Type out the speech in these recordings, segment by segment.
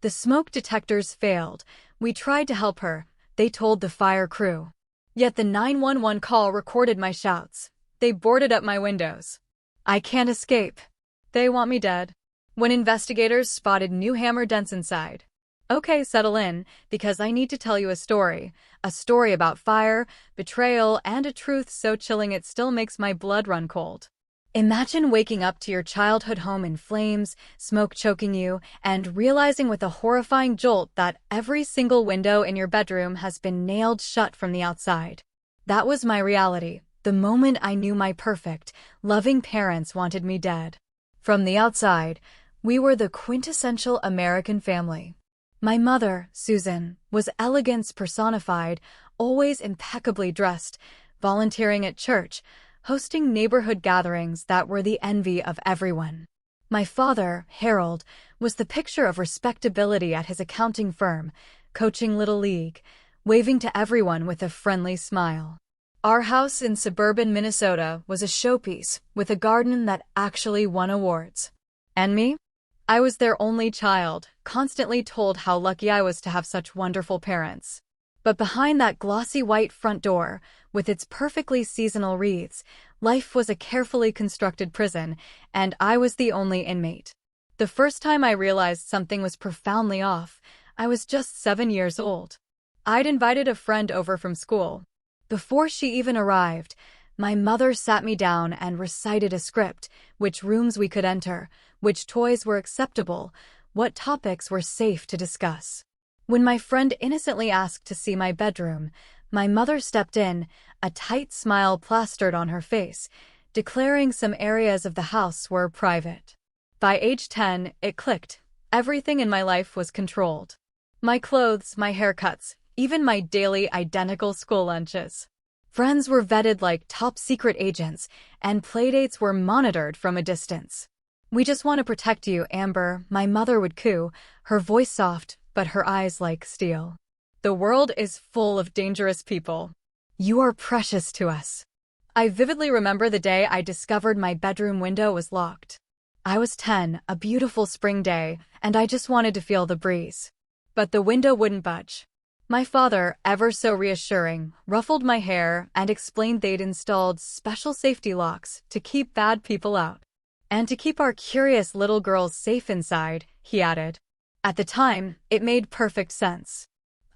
The smoke detectors failed. We tried to help her, they told the fire crew. Yet the 911 call recorded my shouts. They boarded up my windows. I can't escape. They want me dead. When investigators spotted new hammer dents inside. Okay, settle in, because I need to tell you a story. A story about fire, betrayal, and a truth so chilling it still makes my blood run cold. Imagine waking up to your childhood home in flames, smoke choking you, and realizing with a horrifying jolt that every single window in your bedroom has been nailed shut from the outside. That was my reality, the moment I knew my perfect, loving parents wanted me dead. From the outside, we were the quintessential American family. My mother, Susan, was elegance personified, always impeccably dressed, volunteering at church, hosting neighborhood gatherings that were the envy of everyone. My father, Harold, was the picture of respectability at his accounting firm, coaching Little League, waving to everyone with a friendly smile. Our house in suburban Minnesota was a showpiece with a garden that actually won awards. And me? I was their only child, constantly told how lucky I was to have such wonderful parents. But behind that glossy white front door, with its perfectly seasonal wreaths, life was a carefully constructed prison, and I was the only inmate. The first time I realized something was profoundly off, I was just 7 years old. I'd invited a friend over from school. Before she even arrived, my mother sat me down and recited a script, which rooms we could enter, which toys were acceptable, what topics were safe to discuss. When my friend innocently asked to see my bedroom, my mother stepped in, a tight smile plastered on her face, declaring some areas of the house were private. By age 10, it clicked. Everything in my life was controlled. My clothes, my haircuts, even my daily identical school lunches. Friends were vetted like top-secret agents, and playdates were monitored from a distance. "We just want to protect you, Amber," my mother would coo, her voice soft, but her eyes like steel. "The world is full of dangerous people. You are precious to us." I vividly remember the day I discovered my bedroom window was locked. I was 10, a beautiful spring day, and I just wanted to feel the breeze. But the window wouldn't budge. My father, ever so reassuring, ruffled my hair and explained they'd installed special safety locks to keep bad people out. And to keep our curious little girls safe inside, he added. At the time, it made perfect sense.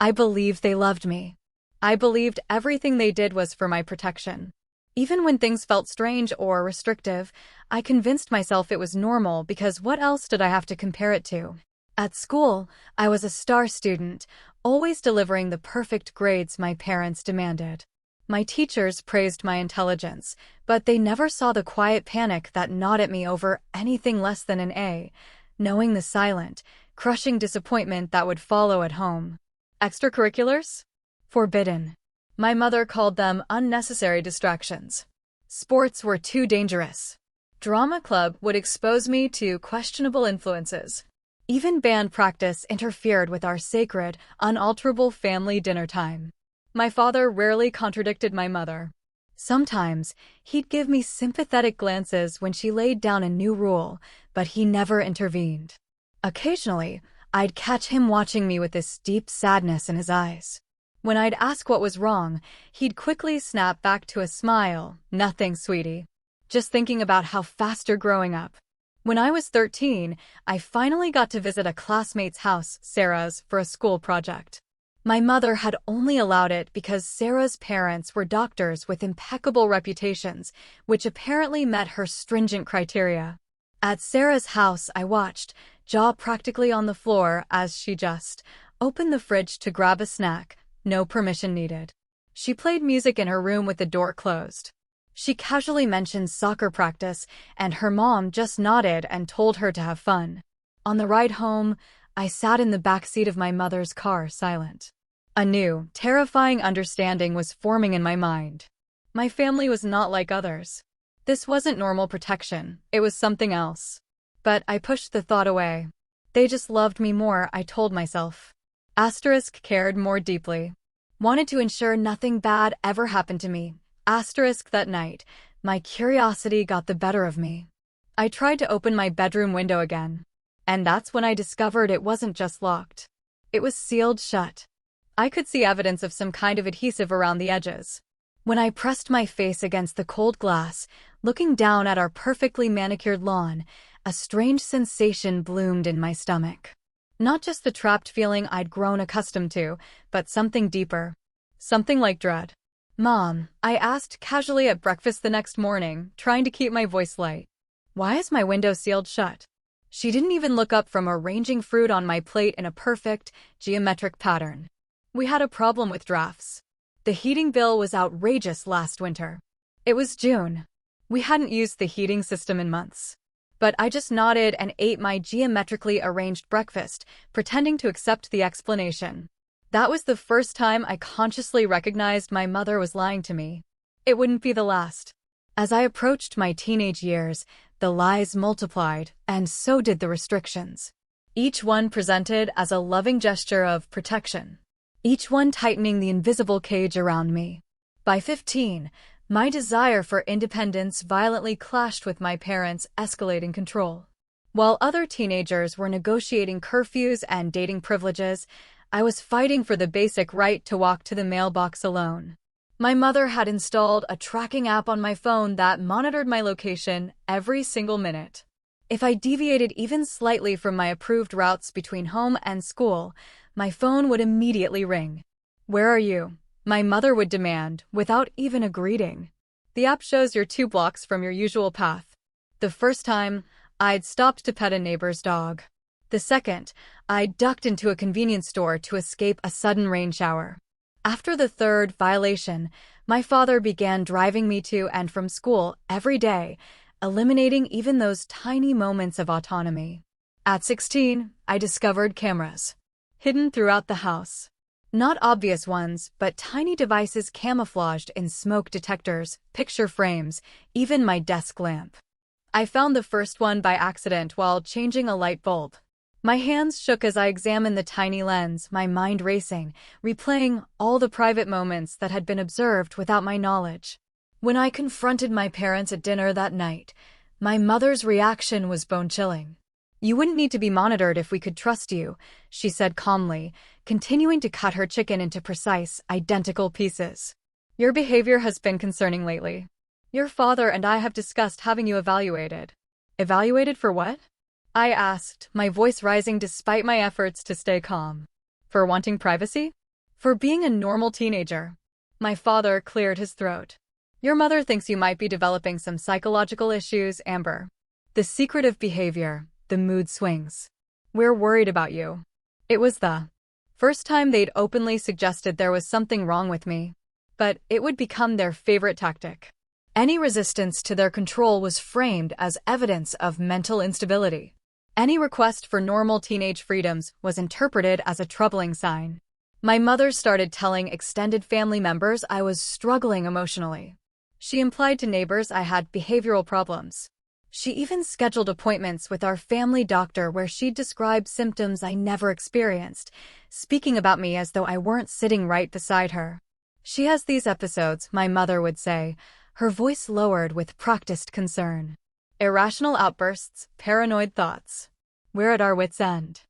I believed they loved me. I believed everything they did was for my protection. Even when things felt strange or restrictive, I convinced myself it was normal because what else did I have to compare it to? At school, I was a star student, always delivering the perfect grades my parents demanded. My teachers praised my intelligence, but they never saw the quiet panic that gnawed at me over anything less than an A, knowing the silent, crushing disappointment that would follow at home. Extracurriculars? Forbidden. My mother called them unnecessary distractions. Sports were too dangerous. Drama club would expose me to questionable influences. Even band practice interfered with our sacred, unalterable family dinner time. My father rarely contradicted my mother. Sometimes, he'd give me sympathetic glances when she laid down a new rule, but he never intervened. Occasionally, I'd catch him watching me with this deep sadness in his eyes. When I'd ask what was wrong, he'd quickly snap back to a smile. "Nothing, sweetie. Just thinking about how fast you're growing up." When I was 13, I finally got to visit a classmate's house, Sarah's, for a school project. My mother had only allowed it because Sarah's parents were doctors with impeccable reputations, which apparently met her stringent criteria. At Sarah's house, I watched, jaw practically on the floor, as she just opened the fridge to grab a snack, no permission needed. She played music in her room with the door closed. She casually mentioned soccer practice, and her mom just nodded and told her to have fun. On the ride home, I sat in the back seat of my mother's car, silent. A new, terrifying understanding was forming in my mind. My family was not like others. This wasn't normal protection, it was something else. But I pushed the thought away. They just loved me more, I told myself. Asterisk cared more deeply. Wanted to ensure nothing bad ever happened to me. Asterisk that night, my curiosity got the better of me. I tried to open my bedroom window again. And that's when I discovered it wasn't just locked. It was sealed shut. I could see evidence of some kind of adhesive around the edges. When I pressed my face against the cold glass, looking down at our perfectly manicured lawn, a strange sensation bloomed in my stomach. Not just the trapped feeling I'd grown accustomed to, but something deeper. Something like dread. "Mom," I asked casually at breakfast the next morning, trying to keep my voice light, "why is my window sealed shut?" She didn't even look up from arranging fruit on my plate in a perfect, geometric pattern. We had a problem with drafts. The heating bill was outrageous last winter. It was June. We hadn't used the heating system in months. But I just nodded and ate my geometrically arranged breakfast, pretending to accept the explanation. That was the first time I consciously recognized my mother was lying to me. It wouldn't be the last. As I approached my teenage years, the lies multiplied, and so did the restrictions. Each one presented as a loving gesture of protection. Each one tightening the invisible cage around me. By 15, my desire for independence violently clashed with my parents' escalating control. While other teenagers were negotiating curfews and dating privileges, I was fighting for the basic right to walk to the mailbox alone. My mother had installed a tracking app on my phone that monitored my location every single minute. If I deviated even slightly from my approved routes between home and school, my phone would immediately ring. "Where are you?" my mother would demand, without even a greeting. "The app shows you're 2 blocks from your usual path." The first time, I'd stopped to pet a neighbor's dog. The second, I ducked into a convenience store to escape a sudden rain shower. After the third violation, my father began driving me to and from school every day, eliminating even those tiny moments of autonomy. At 16, I discovered cameras. Hidden throughout the house. Not obvious ones, but tiny devices camouflaged in smoke detectors, picture frames, even my desk lamp. I found the first one by accident while changing a light bulb. My hands shook as I examined the tiny lens, my mind racing, replaying all the private moments that had been observed without my knowledge. When I confronted my parents at dinner that night, my mother's reaction was bone-chilling. "You wouldn't need to be monitored if we could trust you," she said calmly, continuing to cut her chicken into precise, identical pieces. "Your behavior has been concerning lately. Your father and I have discussed having you evaluated." "Evaluated for what?" I asked, my voice rising despite my efforts to stay calm. "For wanting privacy? For being a normal teenager." My father cleared his throat. "Your mother thinks you might be developing some psychological issues, Amber. The secretive behavior, the mood swings. We're worried about you." It was the first time they'd openly suggested there was something wrong with me. But it would become their favorite tactic. Any resistance to their control was framed as evidence of mental instability. Any request for normal teenage freedoms was interpreted as a troubling sign. My mother started telling extended family members I was struggling emotionally. She implied to neighbors I had behavioral problems. She even scheduled appointments with our family doctor where she'd describe symptoms I never experienced, speaking about me as though I weren't sitting right beside her. "She has these episodes," my mother would say, her voice lowered with practiced concern. "Irrational outbursts, paranoid thoughts. We're at our wits' end."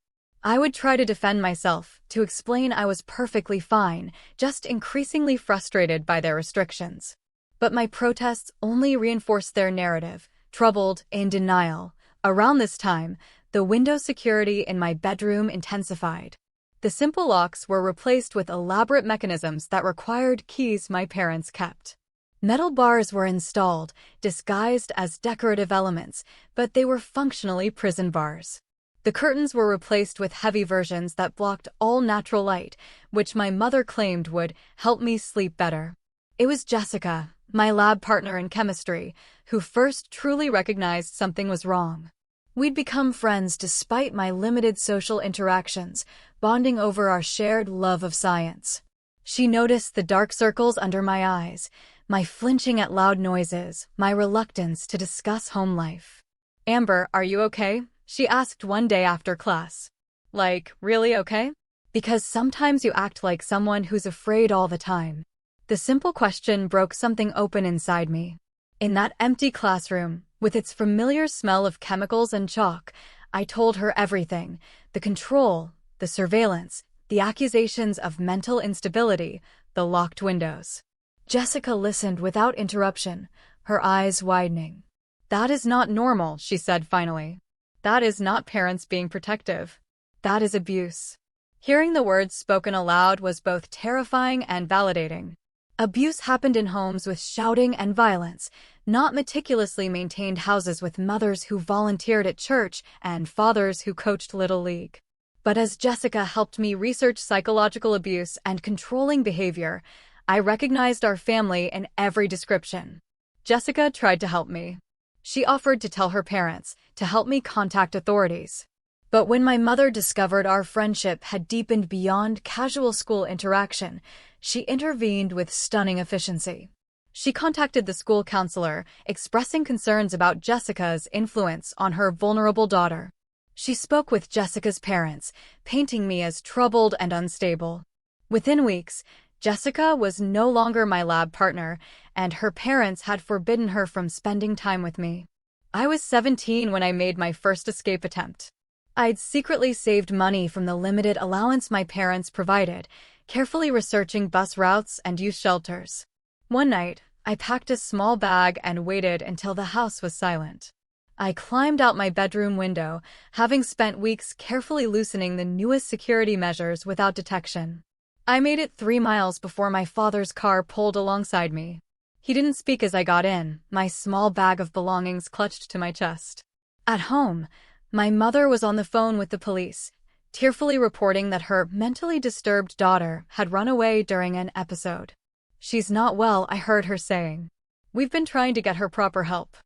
I would try to defend myself, to explain I was perfectly fine, just increasingly frustrated by their restrictions. But my protests only reinforced their narrative, troubled, in denial. Around this time, the window security in my bedroom intensified. The simple locks were replaced with elaborate mechanisms that required keys my parents kept. Metal bars were installed, disguised as decorative elements, but they were functionally prison bars. The curtains were replaced with heavy versions that blocked all natural light, which my mother claimed would help me sleep better. It was Jessica, my lab partner in chemistry, who first truly recognized something was wrong. We'd become friends despite my limited social interactions, bonding over our shared love of science. She noticed the dark circles under my eyes, my flinching at loud noises, my reluctance to discuss home life. "Amber, are you okay?" she asked one day after class. "Like, really okay?" "Because sometimes you act like someone who's afraid all the time." The simple question broke something open inside me. In that empty classroom, with its familiar smell of chemicals and chalk, I told her everything: the control, the surveillance, the accusations of mental instability, the locked windows. Jessica listened without interruption, her eyes widening. "That is not normal," she said finally. "That is not parents being protective. That is abuse." Hearing the words spoken aloud was both terrifying and validating. Abuse happened in homes with shouting and violence, not meticulously maintained houses with mothers who volunteered at church and fathers who coached Little League. But as Jessica helped me research psychological abuse and controlling behavior, I recognized our family in every description. Jessica tried to help me. She offered to tell her parents, to help me contact authorities. But when my mother discovered our friendship had deepened beyond casual school interaction, she intervened with stunning efficiency. She contacted the school counselor, expressing concerns about Jessica's influence on her vulnerable daughter. She spoke with Jessica's parents, painting me as troubled and unstable. Within weeks, Jessica was no longer my lab partner, and her parents had forbidden her from spending time with me. I was 17 when I made my first escape attempt. I'd secretly saved money from the limited allowance my parents provided, carefully researching bus routes and youth shelters. One night, I packed a small bag and waited until the house was silent. I climbed out my bedroom window, having spent weeks carefully loosening the newest security measures without detection. I made it 3 miles before my father's car pulled alongside me. He didn't speak as I got in, my small bag of belongings clutched to my chest. At home, my mother was on the phone with the police, tearfully reporting that her mentally disturbed daughter had run away during an episode. "She's not well," I heard her saying. "We've been trying to get her proper help.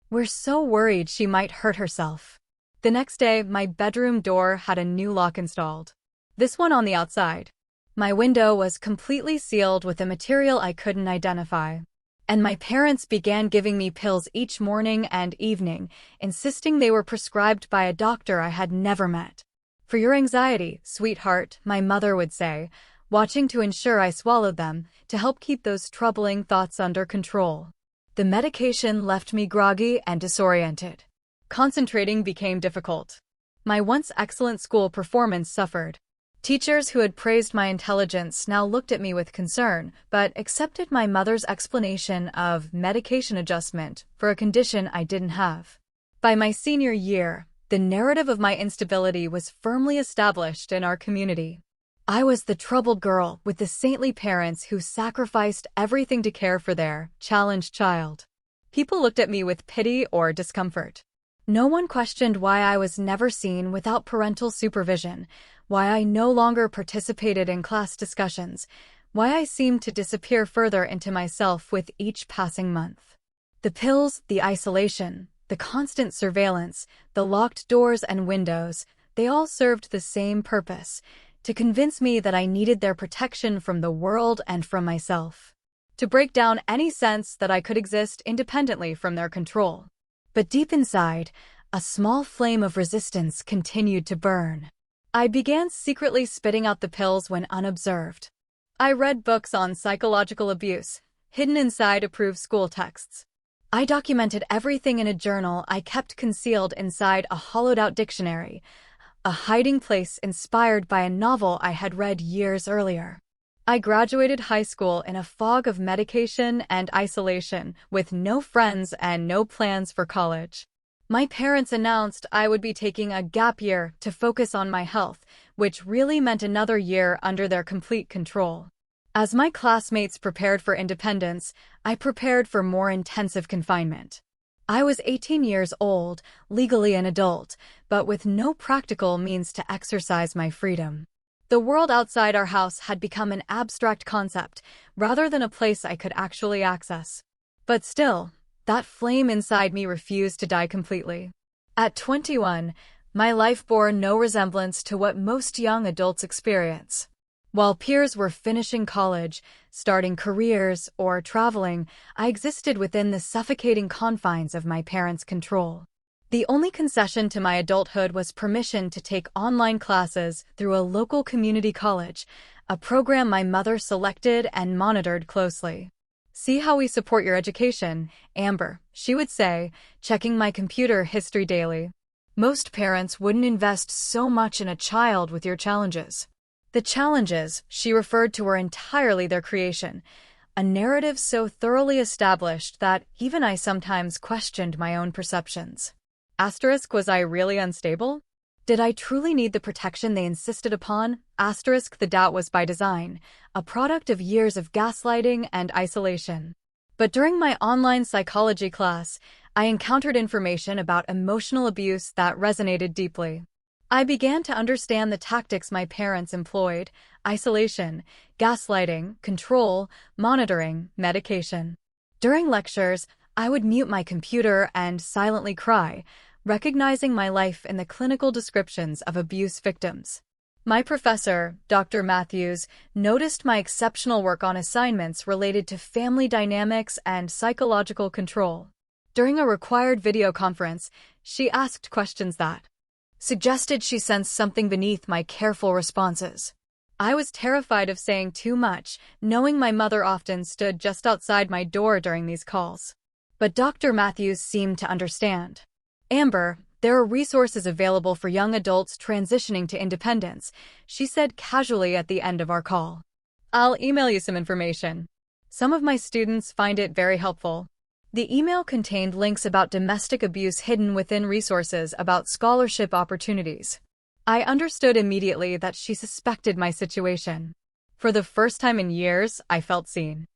We're so worried she might hurt herself." The next day, my bedroom door had a new lock installed. This one on the outside. My window was completely sealed with a material I couldn't identify. And my parents began giving me pills each morning and evening, insisting they were prescribed by a doctor I had never met. "For your anxiety, sweetheart," my mother would say, watching to ensure I swallowed them, to help keep those troubling thoughts under control. The medication left me groggy and disoriented. Concentrating became difficult. My once excellent school performance suffered. Teachers who had praised my intelligence now looked at me with concern, but accepted my mother's explanation of medication adjustment for a condition I didn't have. By my senior year, the narrative of my instability was firmly established in our community. I was the troubled girl with the saintly parents who sacrificed everything to care for their challenged child. People looked at me with pity or discomfort. No one questioned why I was never seen without parental supervision, why I no longer participated in class discussions, why I seemed to disappear further into myself with each passing month. The pills, the isolation, the constant surveillance, the locked doors and windows, they all served the same purpose: to convince me that I needed their protection from the world and from myself, to break down any sense that I could exist independently from their control. But deep inside, a small flame of resistance continued to burn. I began secretly spitting out the pills when unobserved. I read books on psychological abuse, hidden inside approved school texts. I documented everything in a journal I kept concealed inside a hollowed-out dictionary, a hiding place inspired by a novel I had read years earlier. I graduated high school in a fog of medication and isolation, with no friends and no plans for college. My parents announced I would be taking a gap year to focus on my health, which really meant another year under their complete control. As my classmates prepared for independence, I prepared for more intensive confinement. I was 18 years old, legally an adult, but with no practical means to exercise my freedom. The world outside our house had become an abstract concept, rather than a place I could actually access. But still, that flame inside me refused to die completely. At 21, my life bore no resemblance to what most young adults experience. While peers were finishing college, starting careers, or traveling, I existed within the suffocating confines of my parents' control. The only concession to my adulthood was permission to take online classes through a local community college, a program my mother selected and monitored closely. "See how we support your education, Amber," she would say, checking my computer history daily. Most parents wouldn't invest so much in a child with your challenges. The challenges she referred to were entirely their creation, a narrative so thoroughly established that even I sometimes questioned my own perceptions. Asterisk, was I really unstable? Did I truly need the protection they insisted upon? Asterisk, the doubt was by design, a product of years of gaslighting and isolation. But during my online psychology class, I encountered information about emotional abuse that resonated deeply. I began to understand the tactics my parents employed: isolation, gaslighting, control, monitoring, medication. During lectures, I would mute my computer and silently cry, recognizing my life in the clinical descriptions of abuse victims. My professor, Dr. Matthews, noticed my exceptional work on assignments related to family dynamics and psychological control. During a required video conference, she asked questions that suggested she sensed something beneath my careful responses. I was terrified of saying too much, knowing my mother often stood just outside my door during these calls. But Dr. Matthews seemed to understand. "Amber, there are resources available for young adults transitioning to independence," she said casually at the end of our call. "I'll email you some information. Some of my students find it very helpful." The email contained links about domestic abuse hidden within resources about scholarship opportunities. I understood immediately that she suspected my situation. For the first time in years, I felt seen.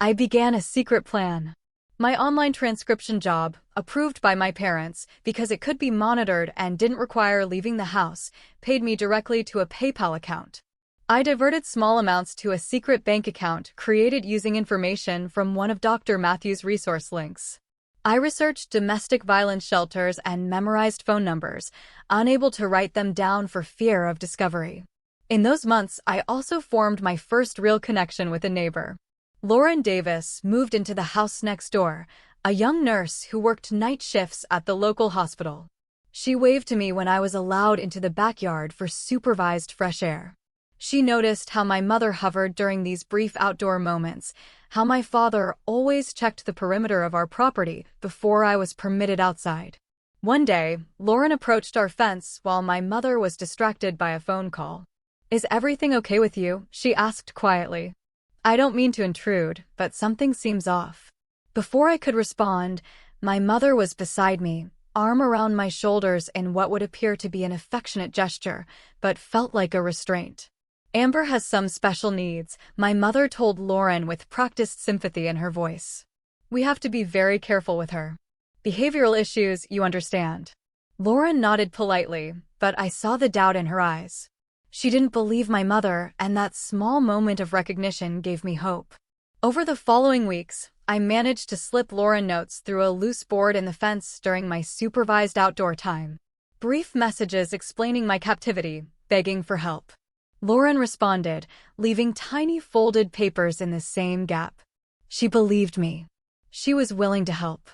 I began a secret plan. My online transcription job, approved by my parents because it could be monitored and didn't require leaving the house, paid me directly to a PayPal account. I diverted small amounts to a secret bank account created using information from one of Dr. Matthews' resource links. I researched domestic violence shelters and memorized phone numbers, unable to write them down for fear of discovery. In those months, I also formed my first real connection with a neighbor. Lauren Davis moved into the house next door, a young nurse who worked night shifts at the local hospital. She waved to me when I was allowed into the backyard for supervised fresh air. She noticed how my mother hovered during these brief outdoor moments, how my father always checked the perimeter of our property before I was permitted outside. One day, Lauren approached our fence while my mother was distracted by a phone call. "Is everything okay with you?" she asked quietly. "I don't mean to intrude, but something seems off." Before I could respond, my mother was beside me, arm around my shoulders in what would appear to be an affectionate gesture, but felt like a restraint. "Amber has some special needs," my mother told Lauren with practiced sympathy in her voice. "We have to be very careful with her. Behavioral issues, you understand." Lauren nodded politely, but I saw the doubt in her eyes. She didn't believe my mother, and that small moment of recognition gave me hope. Over the following weeks, I managed to slip Lauren notes through a loose board in the fence during my supervised outdoor time. Brief messages explaining my captivity, begging for help. Lauren responded, leaving tiny folded papers in the same gap. She believed me. She was willing to help.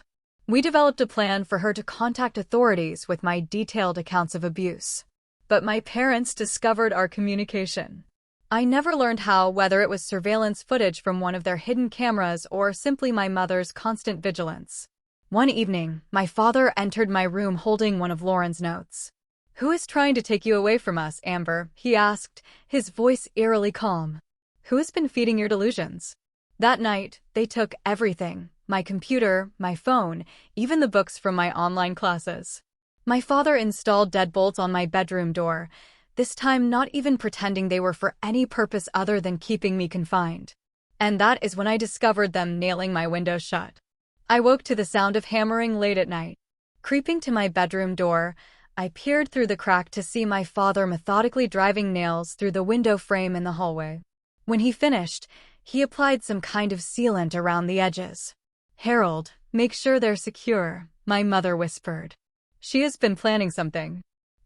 We developed a plan for her to contact authorities with my detailed accounts of abuse. But my parents discovered our communication. I never learned how, whether it was surveillance footage from one of their hidden cameras or simply my mother's constant vigilance. One evening, my father entered my room holding one of Lauren's notes. "Who is trying to take you away from us, Amber?" he asked, his voice eerily calm. "Who has been feeding your delusions?" That night, they took everything: my computer, my phone, even the books from my online classes. My father installed deadbolts on my bedroom door, this time not even pretending they were for any purpose other than keeping me confined. And that is when I discovered them nailing my window shut. I woke to the sound of hammering late at night. Creeping to my bedroom door, I peered through the crack to see my father methodically driving nails through the window frame in the hallway. When he finished, he applied some kind of sealant around the edges. "Harold, make sure they're secure," my mother whispered. "She has been planning something.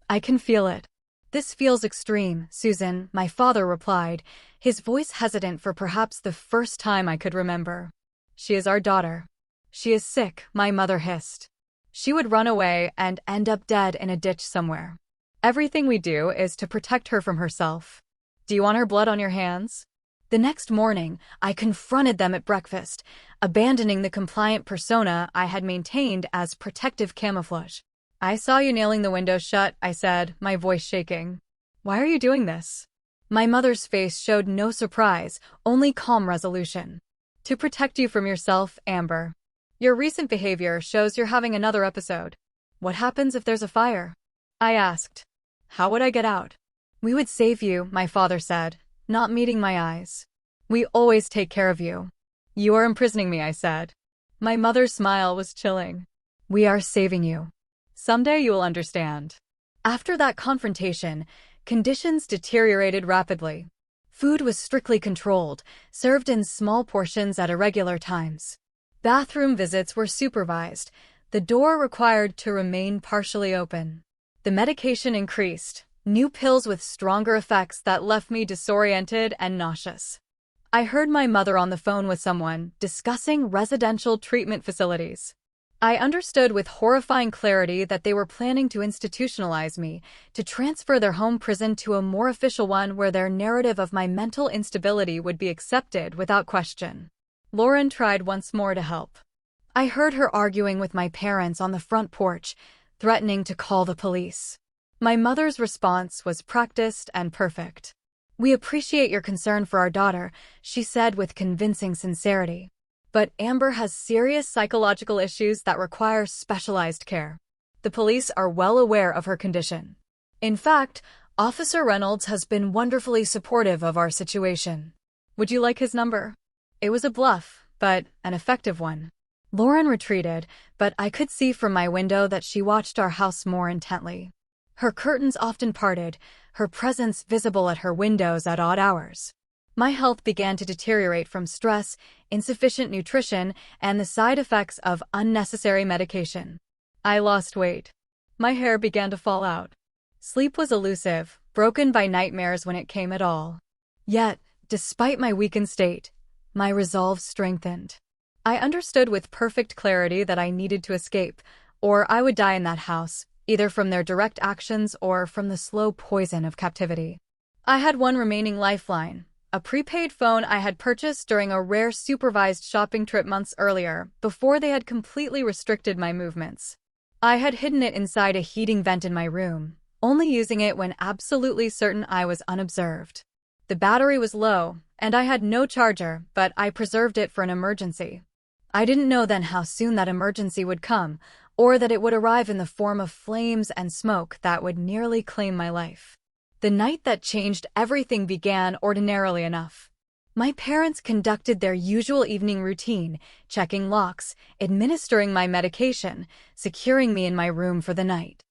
I can feel it." "This feels extreme, Susan," my father replied, his voice hesitant for perhaps the first time I could remember. "She is our daughter." "She is sick," my mother hissed. "She would run away and end up dead in a ditch somewhere. Everything we do is to protect her from herself. Do you want her blood on your hands?" The next morning, I confronted them at breakfast, abandoning the compliant persona I had maintained as protective camouflage. I saw you nailing the window shut, I said, my voice shaking. Why are you doing this? My mother's face showed no surprise, only calm resolution. To protect you from yourself, Amber. Your recent behavior shows you're having another episode. What happens if there's a fire? I asked. How would I get out? We would save you, my father said, not meeting my eyes. We always take care of you. You are imprisoning me, I said. My mother's smile was chilling. We are saving you. Someday you will understand. After that confrontation, conditions deteriorated rapidly. Food was strictly controlled, served in small portions at irregular times. Bathroom visits were supervised, the door required to remain partially open. The medication increased, new pills with stronger effects that left me disoriented and nauseous. I heard my mother on the phone with someone discussing residential treatment facilities. I understood with horrifying clarity that they were planning to institutionalize me, to transfer their home prison to a more official one where their narrative of my mental instability would be accepted without question. Lauren tried once more to help. I heard her arguing with my parents on the front porch, threatening to call the police. My mother's response was practiced and perfect. We appreciate your concern for our daughter, she said with convincing sincerity. But Amber has serious psychological issues that require specialized care. The police are well aware of her condition. In fact, Officer Reynolds has been wonderfully supportive of our situation. Would you like his number? It was a bluff, but an effective one. Lauren retreated, but I could see from my window that she watched our house more intently. Her curtains often parted, her presence visible at her windows at odd hours. My health began to deteriorate from stress, insufficient nutrition, and the side effects of unnecessary medication. I lost weight. My hair began to fall out. Sleep was elusive, broken by nightmares when it came at all. Yet, despite my weakened state, my resolve strengthened. I understood with perfect clarity that I needed to escape, or I would die in that house, either from their direct actions or from the slow poison of captivity. I had one remaining lifeline. A prepaid phone I had purchased during a rare supervised shopping trip months earlier, before they had completely restricted my movements. I had hidden it inside a heating vent in my room, only using it when absolutely certain I was unobserved. The battery was low, and I had no charger, but I preserved it for an emergency. I didn't know then how soon that emergency would come, or that it would arrive in the form of flames and smoke that would nearly claim my life. The night that changed everything began ordinarily enough. My parents conducted their usual evening routine, checking locks, administering my medication, securing me in my room for the night.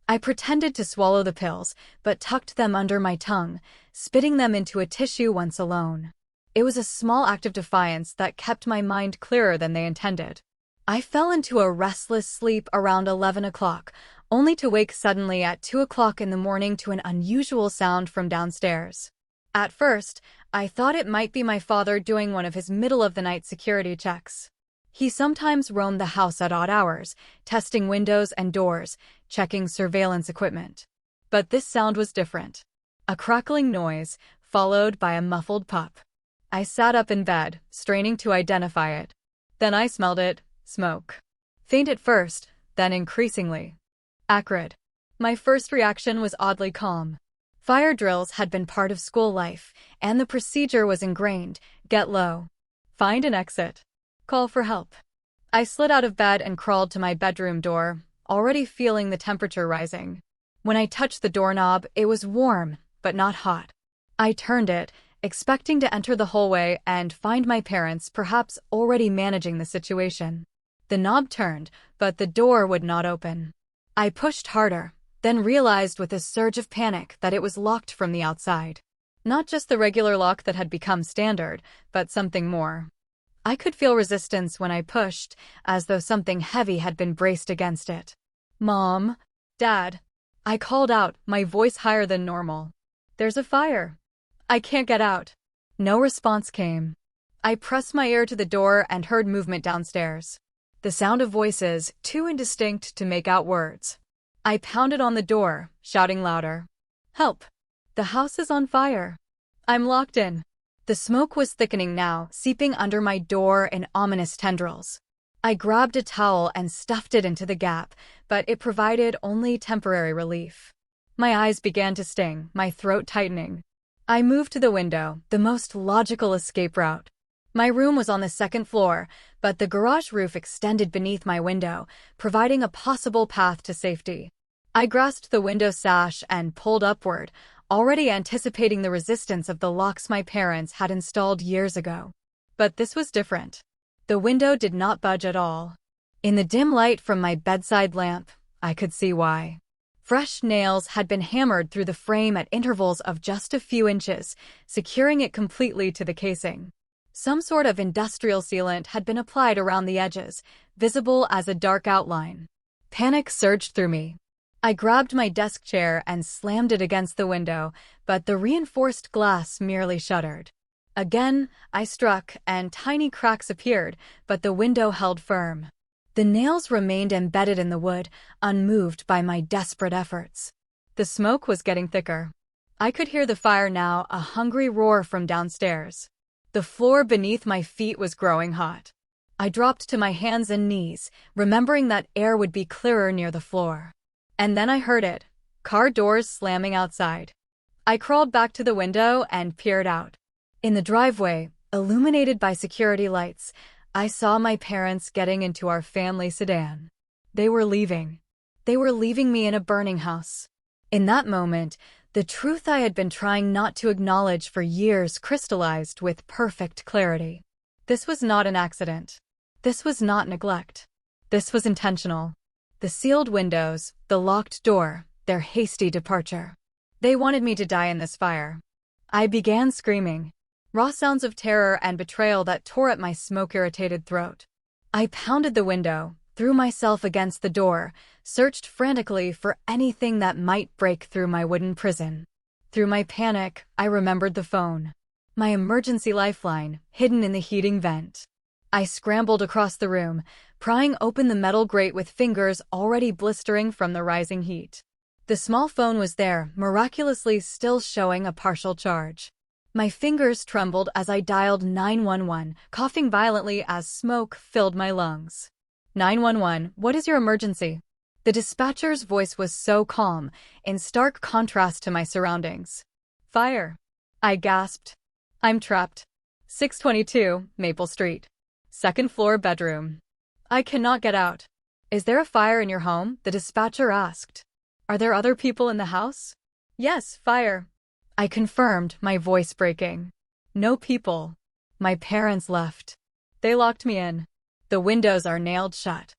I pretended to swallow the pills, but tucked them under my tongue, spitting them into a tissue once alone. It was a small act of defiance that kept my mind clearer than they intended. I fell into a restless sleep around 11 o'clock, only to wake suddenly at 2 o'clock in the morning to an unusual sound from downstairs. At first, I thought it might be my father doing one of his middle-of-the-night security checks. He sometimes roamed the house at odd hours, testing windows and doors, checking surveillance equipment. But this sound was different. A crackling noise, followed by a muffled pup. I sat up in bed, straining to identify it. Then I smelled it, smoke. Faint at first, then increasingly acrid. My first reaction was oddly calm. Fire drills had been part of school life, and the procedure was ingrained: get low, find an exit, call for help. I slid out of bed and crawled to my bedroom door, already feeling the temperature rising. When I touched the doorknob, it was warm, but not hot. I turned it, expecting to enter the hallway and find my parents perhaps already managing the situation. The knob turned, but the door would not open. I pushed harder, then realized with a surge of panic that it was locked from the outside. Not just the regular lock that had become standard, but something more. I could feel resistance when I pushed, as though something heavy had been braced against it. Mom, Dad, I called out, my voice higher than normal. There's a fire. I can't get out. No response came. I pressed my ear to the door and heard movement downstairs. The sound of voices, too indistinct to make out words. I pounded on the door, shouting louder. Help! The house is on fire. I'm locked in. The smoke was thickening now, seeping under my door in ominous tendrils. I grabbed a towel and stuffed it into the gap, but it provided only temporary relief. My eyes began to sting, my throat tightening. I moved to the window, the most logical escape route. My room was on the second floor, but the garage roof extended beneath my window, providing a possible path to safety. I grasped the window sash and pulled upward, already anticipating the resistance of the locks my parents had installed years ago. But this was different. The window did not budge at all. In the dim light from my bedside lamp, I could see why. Fresh nails had been hammered through the frame at intervals of just a few inches, securing it completely to the casing. Some sort of industrial sealant had been applied around the edges, visible as a dark outline. Panic surged through me. I grabbed my desk chair and slammed it against the window, but the reinforced glass merely shuddered. Again, I struck, and tiny cracks appeared, but the window held firm. The nails remained embedded in the wood, unmoved by my desperate efforts. The smoke was getting thicker. I could hear the fire now, a hungry roar from downstairs. The floor beneath my feet was growing hot. I dropped to my hands and knees, remembering that air would be clearer near the floor. And then I heard it, car doors slamming outside. I crawled back to the window and peered out. In the driveway, illuminated by security lights, I saw my parents getting into our family sedan. They were leaving. They were leaving me in a burning house. In that moment, the truth I had been trying not to acknowledge for years crystallized with perfect clarity. This was not an accident. This was not neglect. This was intentional. The sealed windows, the locked door, their hasty departure. They wanted me to die in this fire. I began screaming, raw sounds of terror and betrayal that tore at my smoke-irritated throat. I pounded the window, threw myself against the door, searched frantically for anything that might break through my wooden prison. Through my panic, I remembered the phone. My emergency lifeline, hidden in the heating vent. I scrambled across the room, prying open the metal grate with fingers already blistering from the rising heat. The small phone was there, miraculously still showing a partial charge. My fingers trembled as I dialed 911, coughing violently as smoke filled my lungs. 911, what is your emergency? The dispatcher's voice was so calm, in stark contrast to my surroundings. Fire. I gasped. I'm trapped. 622, Maple Street. Second floor bedroom. I cannot get out. Is there a fire in your home? The dispatcher asked. Are there other people in the house? Yes, fire. I confirmed, my voice breaking. No people. My parents left. They locked me in. The windows are nailed shut.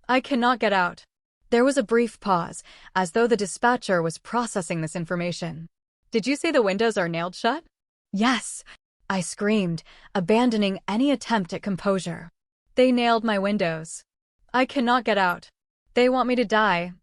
I cannot get out. There was a brief pause, as though the dispatcher was processing this information. Did you say the windows are nailed shut? Yes, I screamed, abandoning any attempt at composure. They nailed my windows. I cannot get out. They want me to die.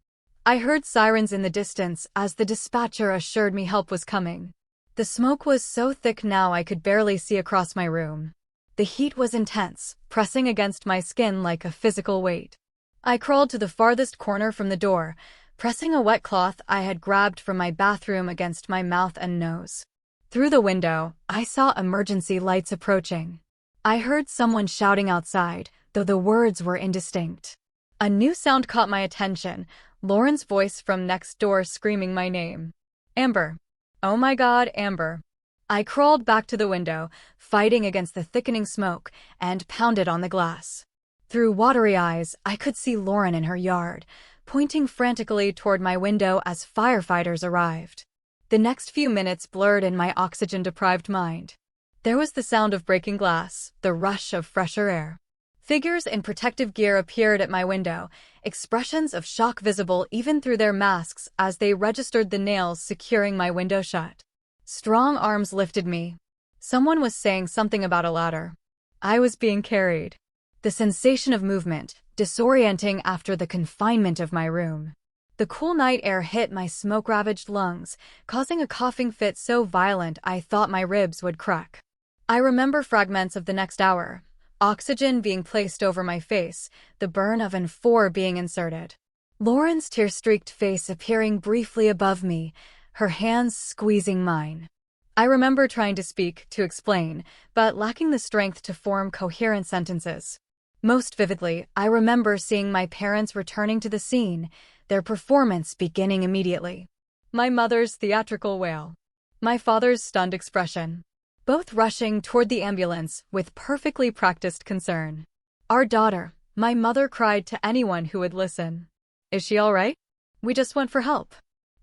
I heard sirens in the distance as the dispatcher assured me help was coming. The smoke was so thick now I could barely see across my room. The heat was intense, pressing against my skin like a physical weight. I crawled to the farthest corner from the door, pressing a wet cloth I had grabbed from my bathroom against my mouth and nose. Through the window, I saw emergency lights approaching. I heard someone shouting outside, though the words were indistinct. A new sound caught my attention, Lauren's voice from next door screaming my name. Amber. Oh my God, Amber. I crawled back to the window, fighting against the thickening smoke, and pounded on the glass. Through watery eyes, I could see Lauren in her yard, pointing frantically toward my window as firefighters arrived. The next few minutes blurred in my oxygen-deprived mind. There was the sound of breaking glass, the rush of fresher air. Figures in protective gear appeared at my window, expressions of shock visible even through their masks as they registered the nails securing my window shut. Strong arms lifted me. Someone was saying something about a ladder. I was being carried. The sensation of movement, disorienting after the confinement of my room. The cool night air hit my smoke-ravaged lungs, causing a coughing fit so violent I thought my ribs would crack. I remember fragments of the next hour. Oxygen being placed over my face, the burn of N4 being inserted. Lauren's tear-streaked face appearing briefly above me, her hands squeezing mine. I remember trying to speak, to explain, but lacking the strength to form coherent sentences. Most vividly, I remember seeing my parents returning to the scene, their performance beginning immediately. My mother's theatrical wail. My father's stunned expression. Both rushing toward the ambulance with perfectly practiced concern. Our daughter, my mother cried to anyone who would listen. Is she all right? We just went for help.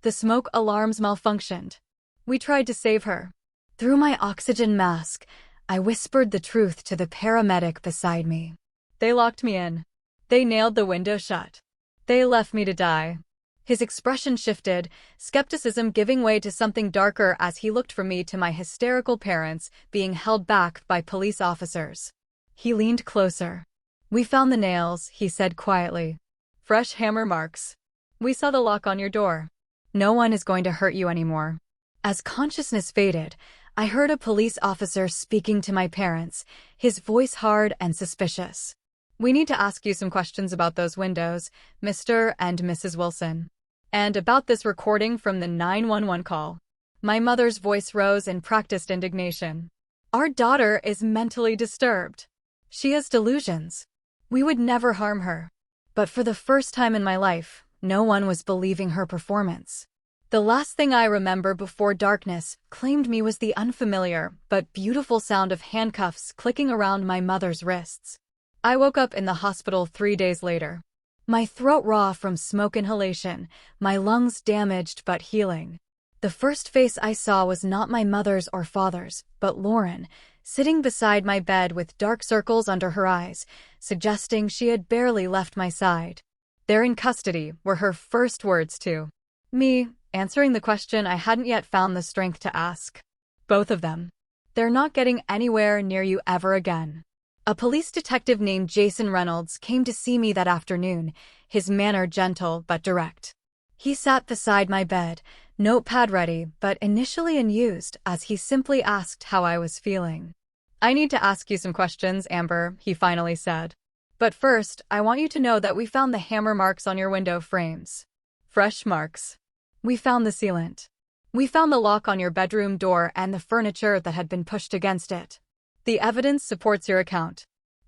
The smoke alarms malfunctioned. We tried to save her. Through my oxygen mask, I whispered the truth to the paramedic beside me. They locked me in. They nailed the window shut. They left me to die. His expression shifted, skepticism giving way to something darker as he looked from me to my hysterical parents being held back by police officers. He leaned closer. We found the nails, he said quietly. Fresh hammer marks. We saw the lock on your door. No one is going to hurt you anymore. As consciousness faded, I heard a police officer speaking to my parents, his voice hard and suspicious. We need to ask you some questions about those windows, Mr. and Mrs. Wilson. And about this recording from the 911 call. My mother's voice rose in practiced indignation. Our daughter is mentally disturbed. She has delusions. We would never harm her. But for the first time in my life, no one was believing her performance. The last thing I remember before darkness claimed me was the unfamiliar but beautiful sound of handcuffs clicking around my mother's wrists. I woke up in the hospital 3 days later. My throat raw from smoke inhalation, my lungs damaged but healing. The first face I saw was not my mother's or father's, but Lauren, sitting beside my bed with dark circles under her eyes, suggesting she had barely left my side. "They're in custody," were her first words to me, answering the question I hadn't yet found the strength to ask. Both of them. "They're not getting anywhere near you ever again." A police detective named Jason Reynolds came to see me that afternoon, his manner gentle but direct. He sat beside my bed, notepad ready but initially unused, as he simply asked how I was feeling. "I need to ask you some questions, Amber," he finally said. "But first, I want you to know that we found the hammer marks on your window frames. Fresh marks. We found the sealant. We found the lock on your bedroom door and the furniture that had been pushed against it. The evidence supports your account."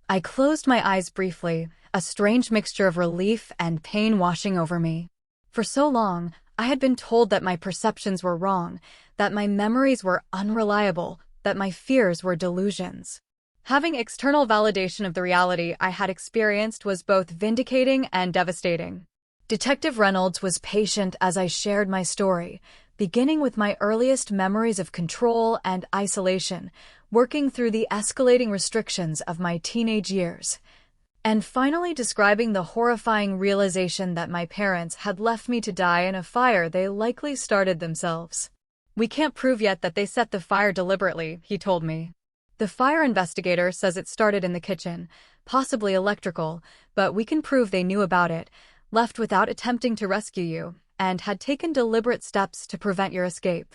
I closed my eyes briefly, a strange mixture of relief and pain washing over me. For so long, I had been told that my perceptions were wrong, that my memories were unreliable, that my fears were delusions. Having external validation of the reality I had experienced was both vindicating and devastating. Detective Reynolds was patient as I shared my story, beginning with my earliest memories of control and isolation, working through the escalating restrictions of my teenage years, and finally describing the horrifying realization that my parents had left me to die in a fire they likely started themselves. "We can't prove yet that they set the fire deliberately," he told me. "The fire investigator says it started in the kitchen, possibly electrical, but we can prove they knew about it, left without attempting to rescue you, and had taken deliberate steps to prevent your escape."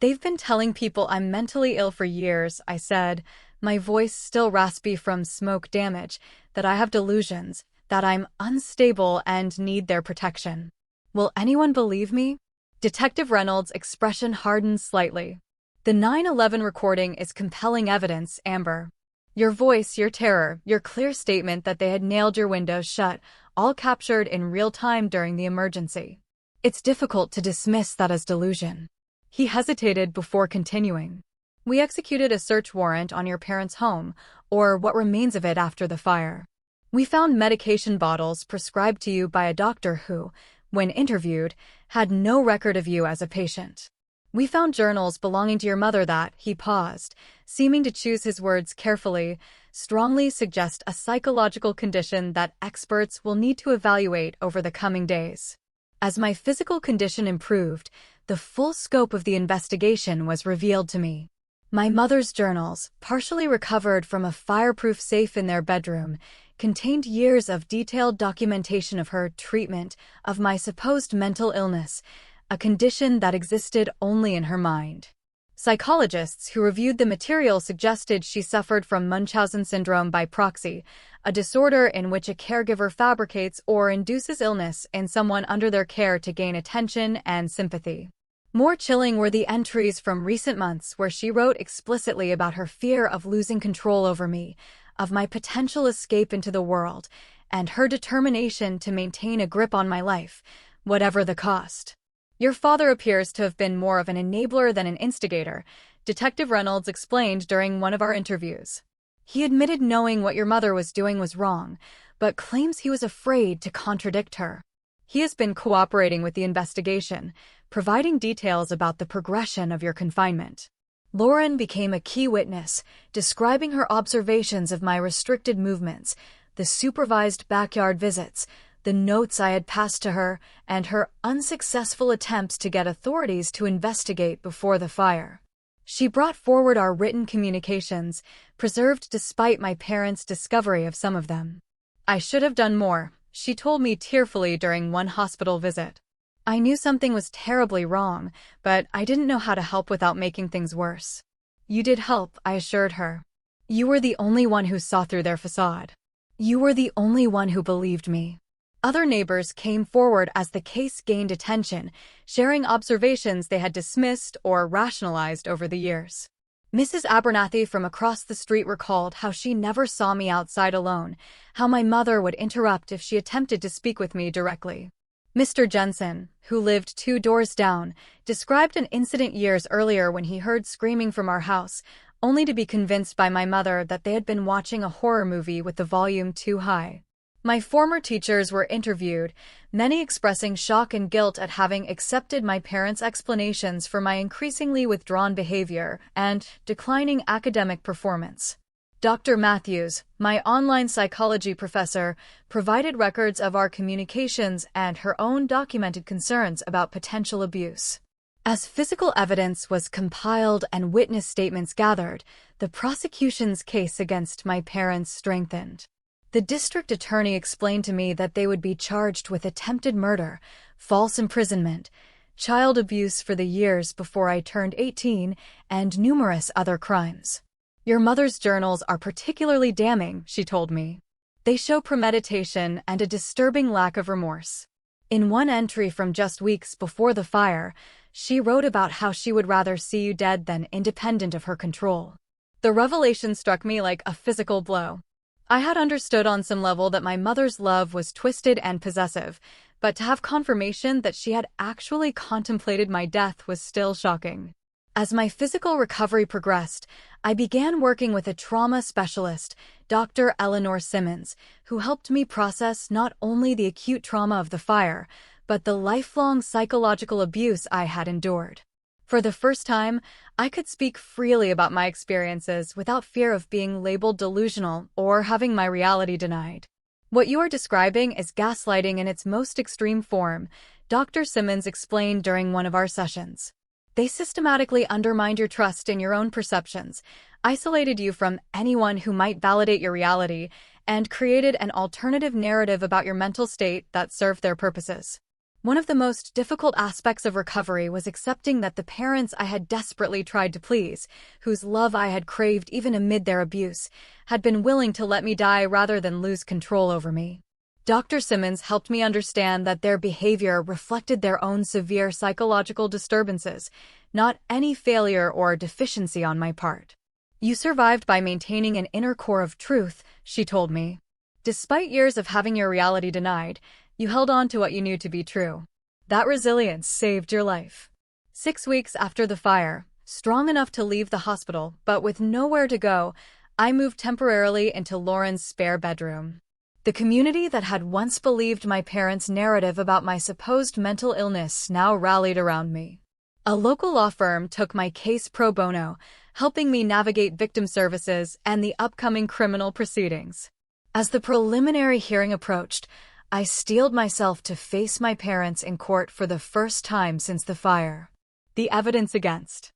"They've been telling people I'm mentally ill for years," I said, my voice still raspy from smoke damage, "that I have delusions, that I'm unstable and need their protection. Will anyone believe me?" Detective Reynolds' expression hardened slightly. "The 9/11 recording is compelling evidence, Amber. Your voice, your terror, your clear statement that they had nailed your windows shut, all captured in real time during the emergency. It's difficult to dismiss that as delusion." He hesitated before continuing. "We executed a search warrant on your parents' home, or what remains of it after the fire. We found medication bottles prescribed to you by a doctor who, when interviewed, had no record of you as a patient. We found journals belonging to your mother that," he paused, seeming to choose his words carefully, "strongly suggest a psychological condition that experts will need to evaluate over the coming days." As my physical condition improved, the full scope of the investigation was revealed to me. My mother's journals, partially recovered from a fireproof safe in their bedroom, contained years of detailed documentation of her treatment of my supposed mental illness, a condition that existed only in her mind. Psychologists who reviewed the material suggested she suffered from Munchausen syndrome by proxy, a disorder in which a caregiver fabricates or induces illness in someone under their care to gain attention and sympathy. More chilling were the entries from recent months where she wrote explicitly about her fear of losing control over me, of my potential escape into the world, and her determination to maintain a grip on my life, whatever the cost. Your father appears to have been more of an enabler than an instigator, Detective Reynolds explained during one of our interviews. He admitted knowing what your mother was doing was wrong, but claims he was afraid to contradict her. He has been cooperating with the investigation, providing details about the progression of your confinement. Lauren became a key witness, describing her observations of my restricted movements, the supervised backyard visits, the notes I had passed to her, and her unsuccessful attempts to get authorities to investigate before the fire. She brought forward our written communications, preserved despite my parents' discovery of some of them. I should have done more, she told me tearfully during one hospital visit. I knew something was terribly wrong, but I didn't know how to help without making things worse. You did help, I assured her. You were the only one who saw through their facade. You were the only one who believed me. Other neighbors came forward as the case gained attention, sharing observations they had dismissed or rationalized over the years. Mrs. Abernathy from across the street recalled how she never saw me outside alone, how my mother would interrupt if she attempted to speak with me directly. Mr. Jensen, who lived 2 doors down, described an incident years earlier when he heard screaming from our house, only to be convinced by my mother that they had been watching a horror movie with the volume too high. My former teachers were interviewed, many expressing shock and guilt at having accepted my parents' explanations for my increasingly withdrawn behavior and declining academic performance. Dr. Matthews, my online psychology professor, provided records of our communications and her own documented concerns about potential abuse. As physical evidence was compiled and witness statements gathered, the prosecution's case against my parents strengthened. The district attorney explained to me that they would be charged with attempted murder, false imprisonment, child abuse for the years before I turned 18, and numerous other crimes. Your mother's journals are particularly damning, she told me. They show premeditation and a disturbing lack of remorse. In one entry from just weeks before the fire, she wrote about how she would rather see you dead than independent of her control. The revelation struck me like a physical blow. I had understood on some level that my mother's love was twisted and possessive, but to have confirmation that she had actually contemplated my death was still shocking. As my physical recovery progressed, I began working with a trauma specialist, Dr. Eleanor Simmons, who helped me process not only the acute trauma of the fire, but the lifelong psychological abuse I had endured. For the first time, I could speak freely about my experiences without fear of being labeled delusional or having my reality denied. What you are describing is gaslighting in its most extreme form, Dr. Simmons explained during one of our sessions. They systematically undermined your trust in your own perceptions, isolated you from anyone who might validate your reality, and created an alternative narrative about your mental state that served their purposes. One of the most difficult aspects of recovery was accepting that the parents I had desperately tried to please, whose love I had craved even amid their abuse, had been willing to let me die rather than lose control over me. Dr. Simmons helped me understand that their behavior reflected their own severe psychological disturbances, not any failure or deficiency on my part. You survived by maintaining an inner core of truth, she told me. Despite years of having your reality denied, you held on to what you knew to be true. That resilience saved your life. 6 weeks after the fire, strong enough to leave the hospital but with nowhere to go, I moved temporarily into Lauren's spare bedroom. The community that had once believed my parents' narrative about my supposed mental illness now rallied around me. A local law firm took my case pro bono, helping me navigate victim services and the upcoming criminal proceedings. As the preliminary hearing approached, I steeled myself to face my parents in court for the first time since the fire. The evidence against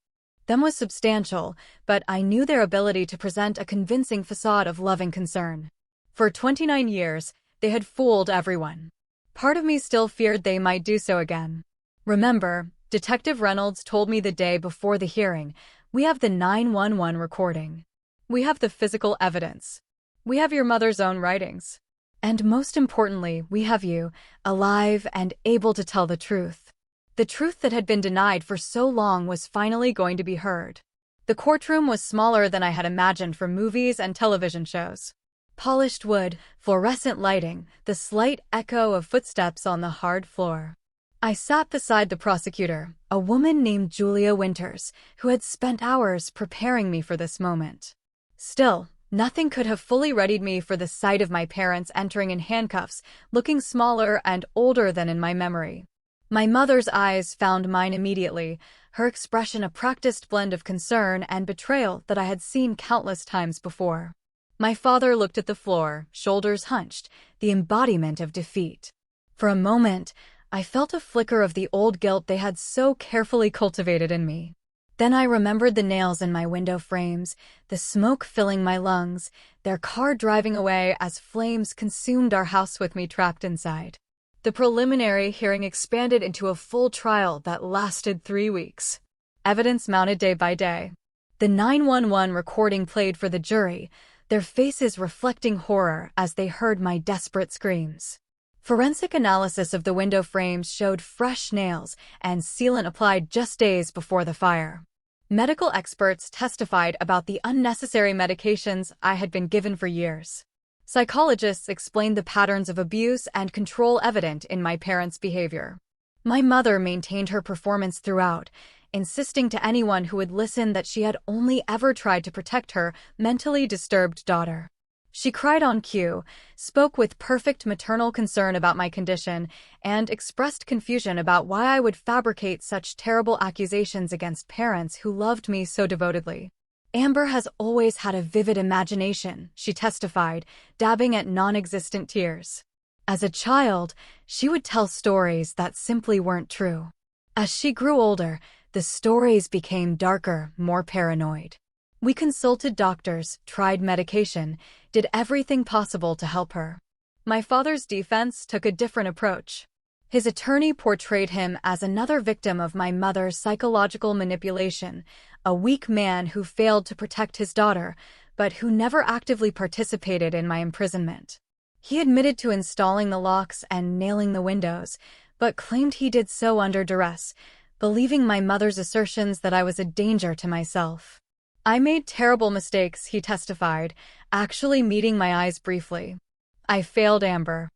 them was substantial, but I knew their ability to present a convincing facade of loving concern. For 29 years, they had fooled everyone. Part of me still feared they might do so again. Remember, Detective Reynolds told me the day before the hearing, we have the 911 recording. We have the physical evidence. We have your mother's own writings. And most importantly, we have you, alive and able to tell the truth. The truth that had been denied for so long was finally going to be heard. The courtroom was smaller than I had imagined from movies and television shows. Polished wood, fluorescent lighting, the slight echo of footsteps on the hard floor. I sat beside the prosecutor, a woman named Julia Winters, who had spent hours preparing me for this moment. Still, nothing could have fully readied me for the sight of my parents entering in handcuffs, looking smaller and older than in my memory. My mother's eyes found mine immediately, her expression a practiced blend of concern and betrayal that I had seen countless times before. My father looked at the floor, shoulders hunched, the embodiment of defeat. For a moment, I felt a flicker of the old guilt they had so carefully cultivated in me. Then I remembered the nails in my window frames, the smoke filling my lungs, their car driving away as flames consumed our house with me trapped inside. The preliminary hearing expanded into a full trial that lasted 3 weeks. Evidence mounted day by day. The 911 recording played for the jury, their faces reflecting horror as they heard my desperate screams. Forensic analysis of the window frames showed fresh nails and sealant applied just days before the fire. Medical experts testified about the unnecessary medications I had been given for years. Psychologists explained the patterns of abuse and control evident in my parents' behavior. My mother maintained her performance throughout, insisting to anyone who would listen that she had only ever tried to protect her mentally disturbed daughter. She cried on cue, spoke with perfect maternal concern about my condition, and expressed confusion about why I would fabricate such terrible accusations against parents who loved me so devotedly. Amber has always had a vivid imagination, she testified, dabbing at non-existent tears. As a child, she would tell stories that simply weren't true. As she grew older, the stories became darker, more paranoid. We consulted doctors, tried medication, did everything possible to help her. My father's defense took a different approach. His attorney portrayed him as another victim of my mother's psychological manipulation, a weak man who failed to protect his daughter, but who never actively participated in my imprisonment. He admitted to installing the locks and nailing the windows, but claimed he did so under duress, believing my mother's assertions that I was a danger to myself. I made terrible mistakes, he testified, actually meeting my eyes briefly. I failed Amber.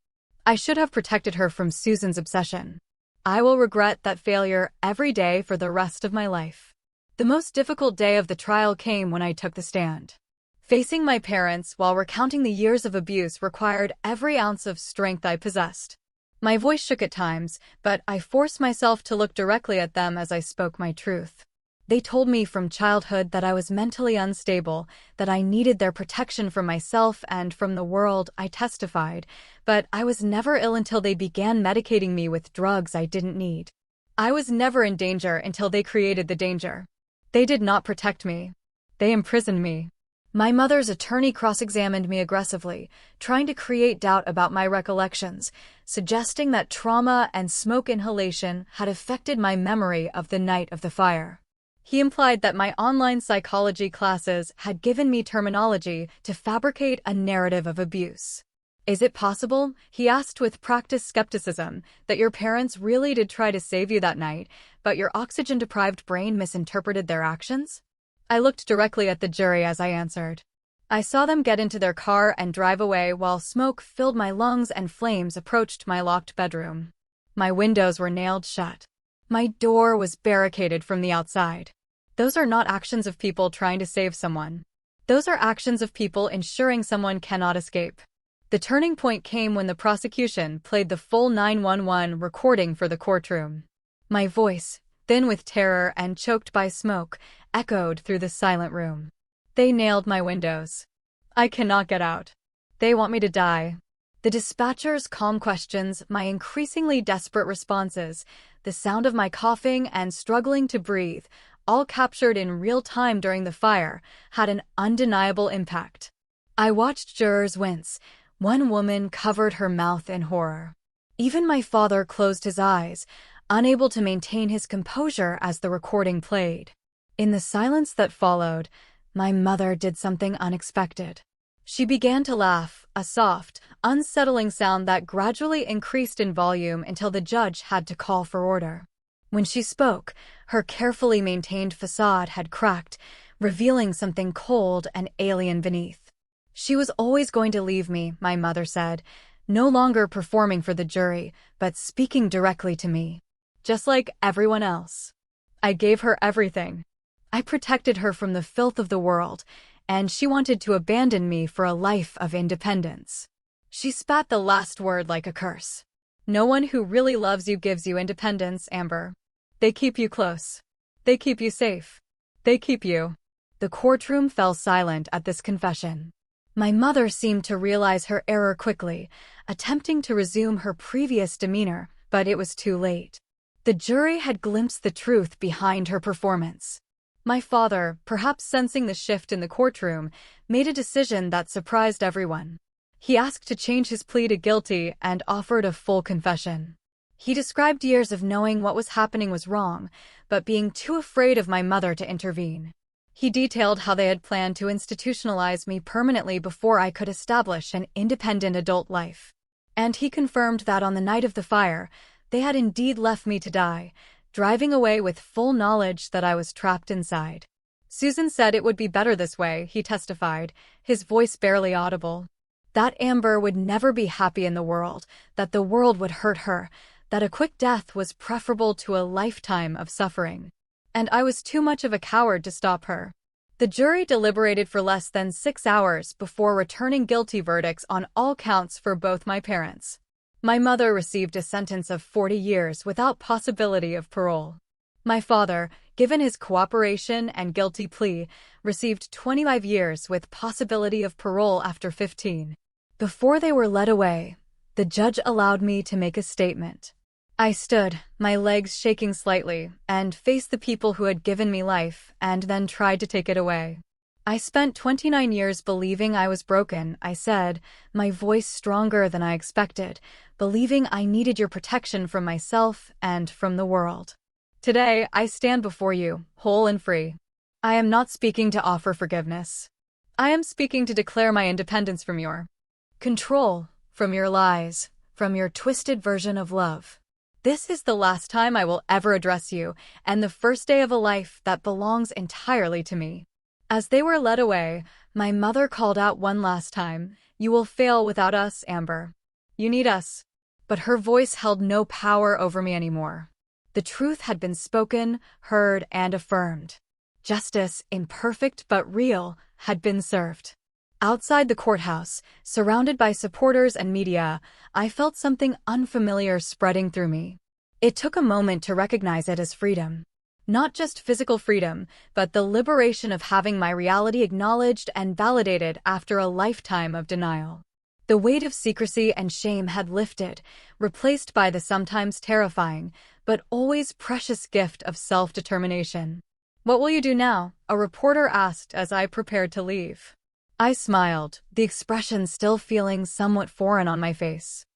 I should have protected her from Susan's obsession. I will regret that failure every day for the rest of my life. The most difficult day of the trial came when I took the stand. Facing my parents while recounting the years of abuse required every ounce of strength I possessed. My voice shook at times, but I forced myself to look directly at them as I spoke my truth. They told me from childhood that I was mentally unstable, that I needed their protection from myself and from the world, I testified, but I was never ill until they began medicating me with drugs I didn't need. I was never in danger until they created the danger. They did not protect me. They imprisoned me. My mother's attorney cross-examined me aggressively, trying to create doubt about my recollections, suggesting that trauma and smoke inhalation had affected my memory of the night of the fire. He implied that my online psychology classes had given me terminology to fabricate a narrative of abuse. Is it possible, he asked with practiced skepticism, that your parents really did try to save you that night, but your oxygen-deprived brain misinterpreted their actions? I looked directly at the jury as I answered. I saw them get into their car and drive away while smoke filled my lungs and flames approached my locked bedroom. My windows were nailed shut. My door was barricaded from the outside. Those are not actions of people trying to save someone. Those are actions of people ensuring someone cannot escape. The turning point came when the prosecution played the full 911 recording for the courtroom. My voice, thin with terror and choked by smoke, echoed through the silent room. They nailed my windows. I cannot get out. They want me to die. The dispatcher's calm questions, my increasingly desperate responses, the sound of my coughing and struggling to breathe, all captured in real time during the fire, had an undeniable impact. I watched jurors wince. One woman covered her mouth in horror. Even my father closed his eyes, unable to maintain his composure as the recording played. In the silence that followed, my mother did something unexpected. She began to laugh, a soft, unsettling sound that gradually increased in volume until the judge had to call for order. When she spoke, her carefully maintained facade had cracked, revealing something cold and alien beneath. She was always going to leave me, my mother said, no longer performing for the jury, but speaking directly to me. Just like everyone else. I gave her everything. I protected her from the filth of the world, and she wanted to abandon me for a life of independence. She spat the last word like a curse. No one who really loves you gives you independence, Amber. They keep you close. They keep you safe. They keep you. The courtroom fell silent at this confession. My mother seemed to realize her error quickly, attempting to resume her previous demeanor, but it was too late. The jury had glimpsed the truth behind her performance. My father, perhaps sensing the shift in the courtroom, made a decision that surprised everyone. He asked to change his plea to guilty and offered a full confession. He described years of knowing what was happening was wrong, but being too afraid of my mother to intervene. He detailed how they had planned to institutionalize me permanently before I could establish an independent adult life. And he confirmed that on the night of the fire, they had indeed left me to die, driving away with full knowledge that I was trapped inside. Susan said it would be better this way, he testified, his voice barely audible. That Amber would never be happy in the world, that the world would hurt her, that a quick death was preferable to a lifetime of suffering. And I was too much of a coward to stop her. The jury deliberated for less than 6 hours before returning guilty verdicts on all counts for both my parents. My mother received a sentence of 40 years without possibility of parole. My father, given his cooperation and guilty plea, received 25 years with possibility of parole after 15. Before they were led away, the judge allowed me to make a statement. I stood, my legs shaking slightly, and faced the people who had given me life and then tried to take it away. I spent 29 years believing I was broken, I said, my voice stronger than I expected, believing I needed your protection from myself and from the world. Today, I stand before you, whole and free. I am not speaking to offer forgiveness. I am speaking to declare my independence from your control, from your lies, from your twisted version of love. This is the last time I will ever address you, and the first day of a life that belongs entirely to me. As they were led away, my mother called out one last time, "You will fail without us, Amber. You need us." But her voice held no power over me anymore. The truth had been spoken, heard, and affirmed. Justice, imperfect but real, had been served. Outside the courthouse, surrounded by supporters and media, I felt something unfamiliar spreading through me. It took a moment to recognize it as freedom. Not just physical freedom, but the liberation of having my reality acknowledged and validated after a lifetime of denial. The weight of secrecy and shame had lifted, replaced by the sometimes terrifying, but always precious gift of self-determination. "What will you do now?" a reporter asked as I prepared to leave. I smiled, the expression still feeling somewhat foreign on my face.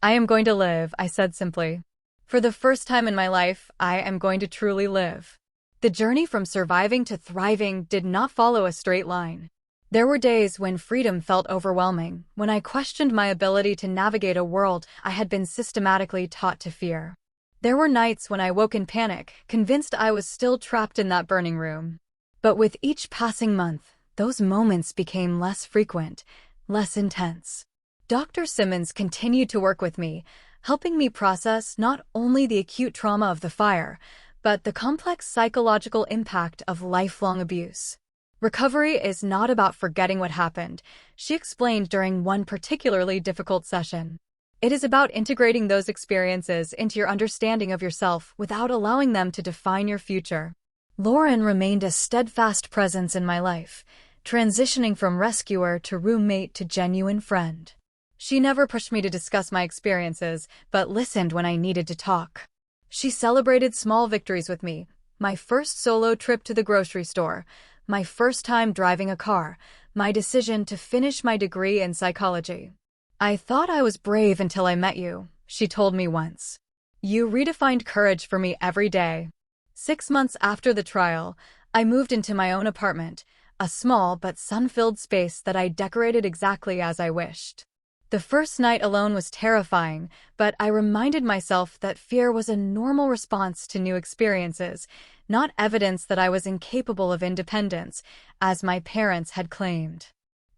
"I am going to live," I said simply. "For the first time in my life, I am going to truly live." The journey from surviving to thriving did not follow a straight line. There were days when freedom felt overwhelming, when I questioned my ability to navigate a world I had been systematically taught to fear. There were nights when I woke in panic, convinced I was still trapped in that burning room. But with each passing month, those moments became less frequent, less intense. Dr. Simmons continued to work with me, helping me process not only the acute trauma of the fire, but the complex psychological impact of lifelong abuse. Recovery is not about forgetting what happened, she explained during one particularly difficult session. It is about integrating those experiences into your understanding of yourself without allowing them to define your future. Lauren remained a steadfast presence in my life, transitioning from rescuer to roommate to genuine friend. She never pushed me to discuss my experiences, but listened when I needed to talk. She celebrated small victories with me, my first solo trip to the grocery store, my first time driving a car, my decision to finish my degree in psychology. "I thought I was brave until I met you," she told me once. "You redefined courage for me every day." 6 months after the trial, I moved into my own apartment, a small but sun-filled space that I decorated exactly as I wished. The first night alone was terrifying, but I reminded myself that fear was a normal response to new experiences, not evidence that I was incapable of independence, as my parents had claimed.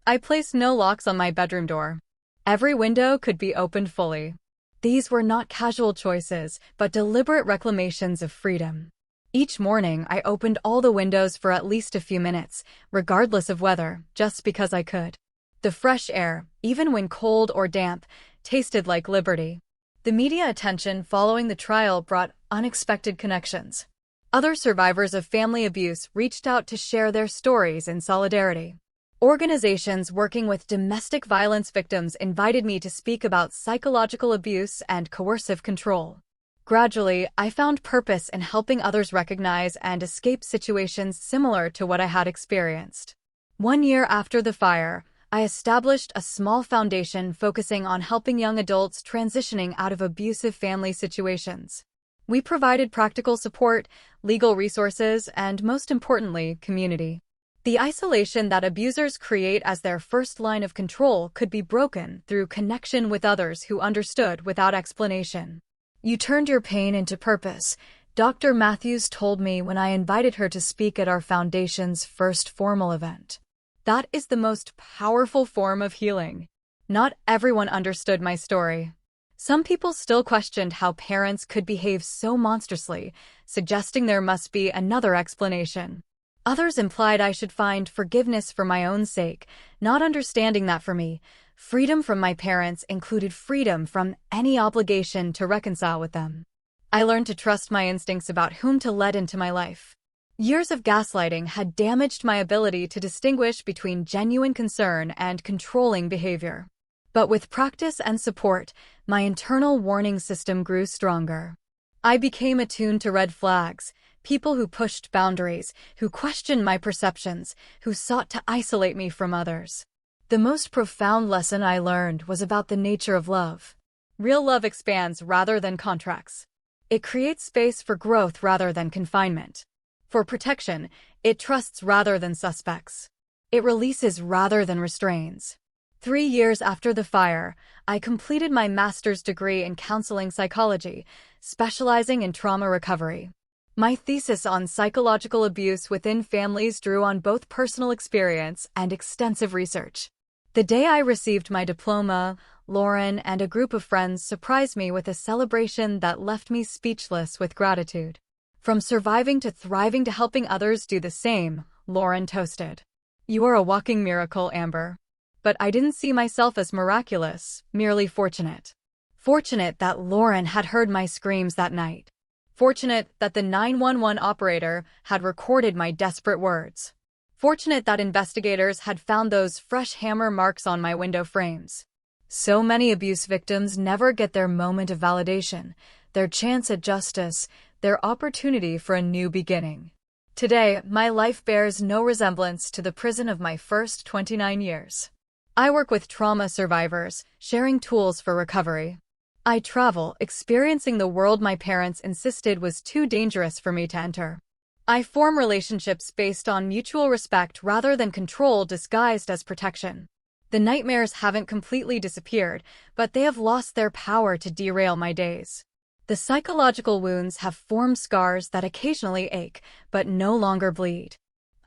I placed no locks on my bedroom door. Every window could be opened fully. These were not casual choices, but deliberate reclamations of freedom. Each morning, I opened all the windows for at least a few minutes, regardless of weather, just because I could. The fresh air, even when cold or damp, tasted like liberty. The media attention following the trial brought unexpected connections. Other survivors of family abuse reached out to share their stories in solidarity. Organizations working with domestic violence victims invited me to speak about psychological abuse and coercive control. Gradually, I found purpose in helping others recognize and escape situations similar to what I had experienced. 1 year after the fire, I established a small foundation focusing on helping young adults transitioning out of abusive family situations. We provided practical support, legal resources, and most importantly, community. The isolation that abusers create as their first line of control could be broken through connection with others who understood without explanation. "You turned your pain into purpose," Dr. Matthews told me when I invited her to speak at our foundation's first formal event. That is the most powerful form of healing. Not everyone understood my story. Some people still questioned how parents could behave so monstrously, suggesting there must be another explanation. Others implied I should find forgiveness for my own sake, not understanding that for me, freedom from my parents included freedom from any obligation to reconcile with them. I learned to trust my instincts about whom to let into my life. Years of gaslighting had damaged my ability to distinguish between genuine concern and controlling behavior. But with practice and support, my internal warning system grew stronger. I became attuned to red flags, people who pushed boundaries, who questioned my perceptions, who sought to isolate me from others. The most profound lesson I learned was about the nature of love. Real love expands rather than contracts. It creates space for growth rather than confinement. For protection, it trusts rather than suspects. It releases rather than restrains. 3 years after the fire, I completed my master's degree in counseling psychology, specializing in trauma recovery. My thesis on psychological abuse within families drew on both personal experience and extensive research. The day I received my diploma, Lauren and a group of friends surprised me with a celebration that left me speechless with gratitude. "From surviving to thriving to helping others do the same," Lauren toasted. "You are a walking miracle, Amber." But I didn't see myself as miraculous, merely fortunate. Fortunate that Lauren had heard my screams that night. Fortunate that the 911 operator had recorded my desperate words. Fortunate that investigators had found those fresh hammer marks on my window frames. So many abuse victims never get their moment of validation, their chance at justice, their opportunity for a new beginning. Today, my life bears no resemblance to the prison of my first 29 years. I work with trauma survivors, sharing tools for recovery. I travel, experiencing the world my parents insisted was too dangerous for me to enter. I form relationships based on mutual respect rather than control disguised as protection. The nightmares haven't completely disappeared, but they have lost their power to derail my days. The psychological wounds have formed scars that occasionally ache, but no longer bleed.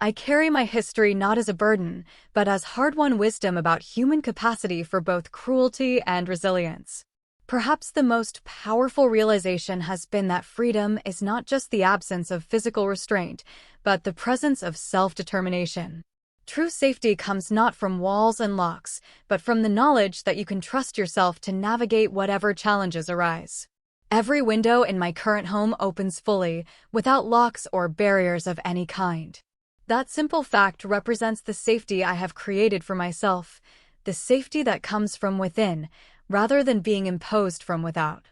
I carry my history not as a burden, but as hard-won wisdom about human capacity for both cruelty and resilience. Perhaps the most powerful realization has been that freedom is not just the absence of physical restraint, but the presence of self-determination. True safety comes not from walls and locks, but from the knowledge that you can trust yourself to navigate whatever challenges arise. Every window in my current home opens fully, without locks or barriers of any kind. That simple fact represents the safety I have created for myself, the safety that comes from within, rather than being imposed from without.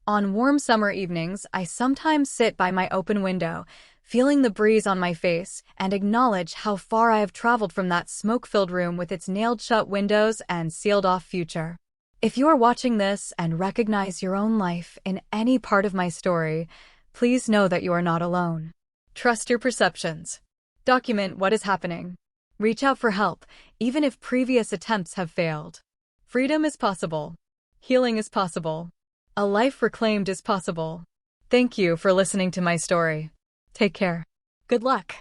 On warm summer evenings, I sometimes sit by my open window, feeling the breeze on my face, and acknowledge how far I have traveled from that smoke-filled room with its nailed-shut windows and sealed-off future. If you are watching this and recognize your own life in any part of my story, please know that you are not alone. Trust your perceptions. Document what is happening. Reach out for help, even if previous attempts have failed. Freedom is possible. Healing is possible. A life reclaimed is possible. Thank you for listening to my story. Take care. Good luck.